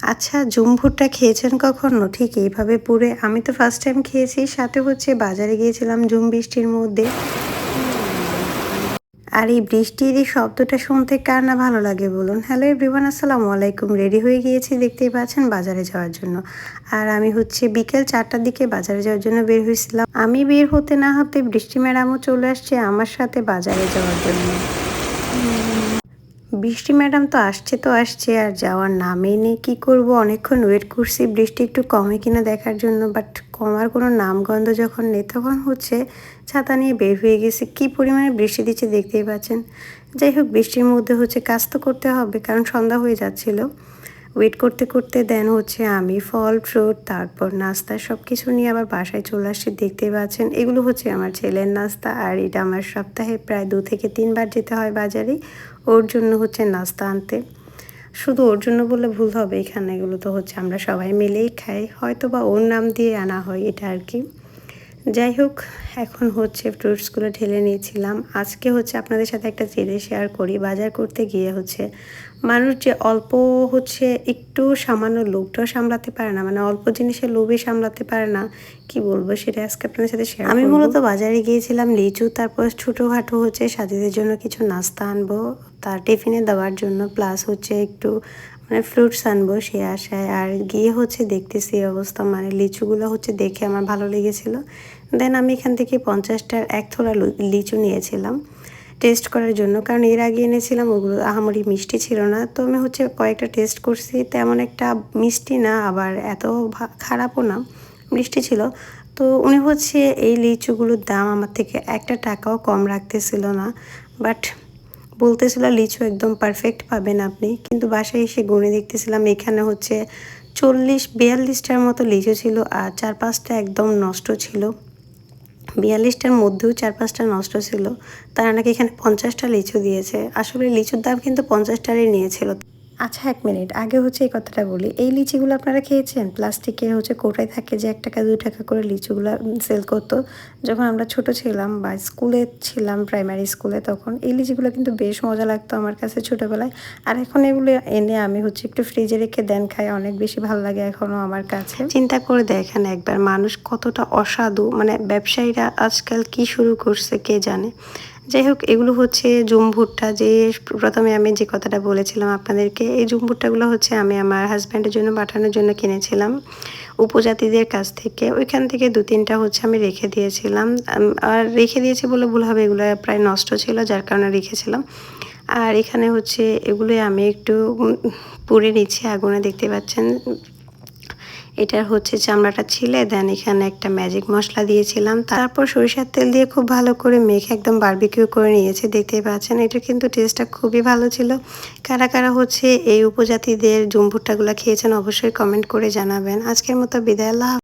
আচ্ছা, জুম ভুট্টা খেয়েছেন কখনো? ঠিক এইভাবে পুড়ে? আমি তো ফার্স্ট টাইম খেয়েছি। সাথে হচ্ছে বাজারে গিয়েছিলাম ঝুম বৃষ্টির মধ্যে। আর এই বৃষ্টির এই শব্দটা শুনতে কার না ভালো লাগে বলুন? হ্যালো এভরিওয়ান, আসসালামু আলাইকুম। রেডি হয়ে গিয়েছি, দেখতেই পাচ্ছেন, বাজারে যাওয়ার জন্য। আর আমি হচ্ছে বিকেল ৪টার দিকে বাজারে যাওয়ার জন্য বের হইছিলাম। আমি বের হতে না হতে বৃষ্টি ম্যাডামও চলে আসছে আমার সাথে বাজারে যাওয়ার জন্য। বৃষ্টি ম্যাডাম তো আসছে আর যাওয়ার নামই নেই। কী করব, অনেকক্ষণ ওয়েট করছি বৃষ্টি একটু কমে কিনা দেখার জন্য, বাট কমার কোনো নামগন্ধ যখন নেই তখন হচ্ছে ছাতা নিয়ে বের হয়ে গেছি। কী পরিমাণে বৃষ্টি দিচ্ছে দেখতেই পাচ্ছেন। যাই হোক, বৃষ্টির মধ্যে হচ্ছে কাজ তো করতে হবে কারণ সন্ধ্যা হয়ে যাচ্ছিল। ওয়েট করতে করতে দেন হচ্ছে আমি ফল ফ্রুট তারপর নাস্তা সব কিছু নিয়ে আবার বাসায় চলে আসছি। দেখতেই পাচ্ছেন এগুলো হচ্ছে আমার ছেলের নাস্তা, আর এটা আমার সপ্তাহে প্রায় 2 থেকে 3 বার যেতে হয় বাজারে ওর জন্য হচ্ছে নাস্তা আনতে। শুধু ওর জন্য বললে ভুল হবে, এখানে এগুলো তো হচ্ছে আমরা সবাই মিলেই খাই, হয়তো বা ওর নাম দিয়ে আনা হয় এটা আর কি। যাই হোক, এখন হচ্ছে ফ্রুটসগুলো ঢেলে নিয়েছিলাম। আজকে হচ্ছে আপনাদের সাথে একটা জিনিস শেয়ার করি। বাজার করতে গিয়ে হচ্ছে মানুষ যে অল্প হচ্ছে একটু সামান্য লোভটাও সামলাতে পারে না, মানে অল্প জিনিসের লোভই সামলাতে পারে না, কি বলবো সেটা আজকে আপনাদের সাথে শেয়ার করব। আমি মূলত বাজারে গিয়েছিলাম লিচু, তারপর ছোটোখাটো হচ্ছে সাথীদের জন্য কিছু নাস্তা আনবো তার টিফিনে দেওয়ার জন্য, প্লাস হচ্ছে একটু মানে ফ্রুটস আনবো সে আশায়। আর গিয়ে হচ্ছে দেখতেছি এই অবস্থা, মানে লিচুগুলো হচ্ছে দেখে আমার ভালো লেগেছিলো। দেন আমি এখান থেকে 50টার এক থোড়া লিচু নিয়েছিলাম টেস্ট করার জন্য, কারণ এর আগে এনেছিলাম ওগুলো আহামরি মিষ্টি ছিল না। তো আমি হচ্ছে কয়েকটা টেস্ট করছি, তেমন একটা মিষ্টি না আবার এত খারাপও না, মিষ্টি ছিল। তো উনি হচ্ছে এই লিচুগুলোর দাম আমার থেকে একটা টাকাও কম রাখতেছিল না, বাট বলতেছিল লিচু একদম পারফেক্ট পাবেন আপনি। কিন্তু বাসায় এসে গুনে দেখতেছিলাম এখানে হচ্ছে 40-42টার মতো লিচু ছিল, আর 4-5টা একদম নষ্ট ছিল। 42টার মধ্যেও 4-5টা নষ্ট ছিল। তারা নাকি এখানে 50টা লিচু দিয়েছে। আসলে লিচুর দাম কিন্তু 50টারই নিয়েছিল। আচ্ছা, 1 মিনিট আগে হচ্ছে এই কথাটা বলি। এই লিচিগুলো আপনারা খেয়েছেন? প্লাস্টিকের হচ্ছে কৌটায় থাকে যে ৳1 ৳2 করে লিচুগুলা সেল করতো। যখন আমরা ছোট ছিলাম বা স্কুলে ছিলাম, প্রাইমারি স্কুলে, তখন এই লিচিগুলো কিন্তু বেশ মজা লাগতো আমার কাছে ছোটোবেলায়। আর এখন এগুলো এনে আমি হচ্ছে একটু ফ্রিজে রেখে দেন খাই, অনেক বেশি ভালো লাগে এখনও আমার কাছে। চিন্তা করে দেখেন একবার মানুষ কতটা অসাধু, মানে ব্যবসায়ীরা আজকাল কি শুরু করছে কে জানে। যাই হোক, এগুলো হচ্ছে জুম ভুট্টা, যে প্রথমে আমি যে কথাটা বলেছিলাম আপনাদেরকে, এই জুম ভুট্টাগুলো হচ্ছে আমি আমার হাজব্যান্ডের জন্য পাঠানোর জন্য কিনেছিলাম উপজাতিদের কাছ থেকে। ওইখান থেকে 2-3টা হচ্ছে আমি রেখে দিয়েছিলাম। আর রেখে দিয়েছি বলে ভুল হবে, এগুলো প্রায় নষ্ট ছিল যার কারণে রেখেছিলাম। আর এখানে হচ্ছে এগুলোই আমি একটু পুড়ে নিচ্ছি আগুনে, দেখতে পাচ্ছেন। এটার হচ্ছে চামড়াটা ছিলে দেন এখানে একটা ম্যাজিক মশলা দিয়েছিলাম, তারপর সরিষার তেল দিয়ে খুব ভালো করে মেখে একদম বারবিকিউ করে নিয়েছি, দেখতেই পাচ্ছেন। এটা কিন্তু টেস্টটা খুবই ভালো ছিল। কারা কারা হচ্ছে এই উপজাতিদের জুম ভুট্টাগুলো খেয়েছেন অবশ্যই কমেন্ট করে জানাবেন। আজকের মতো বিদায়, আল্লাহ।